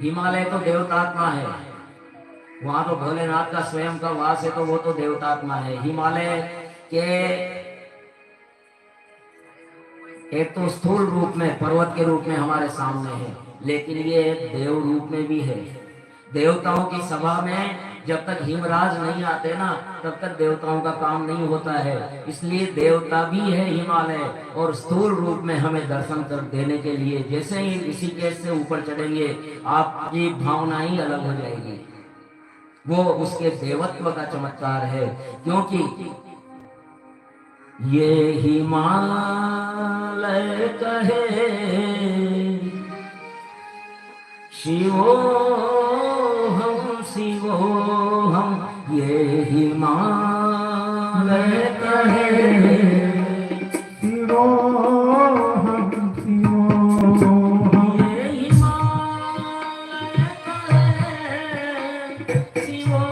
हिमालय तो देवतात्मा है, वहां तो भोलेनाथ का स्वयं का वास है, तो वो तो देवतात्मा है। हिमालय के एक तो स्थूल रूप में पर्वत के रूप में हमारे सामने है, लेकिन ये देव रूप में भी है। देवताओं की सभा में जब तक हिमराज नहीं आते ना, तब तक देवताओं का काम नहीं होता है। इसलिए देवता भी है हिमालय, और स्थूल रूप में हमें दर्शन कर देने के लिए। जैसे ही ऋषिकेश से ऊपर चढ़ेंगे, आपकी भावना ही अलग हो जाएगी। वो उसके देवत्व का चमत्कार है, क्योंकि ये हिमालय कहे शिवो हम, ये हिमालय कहे शिवो हम, ये हिमालय कहे शिवो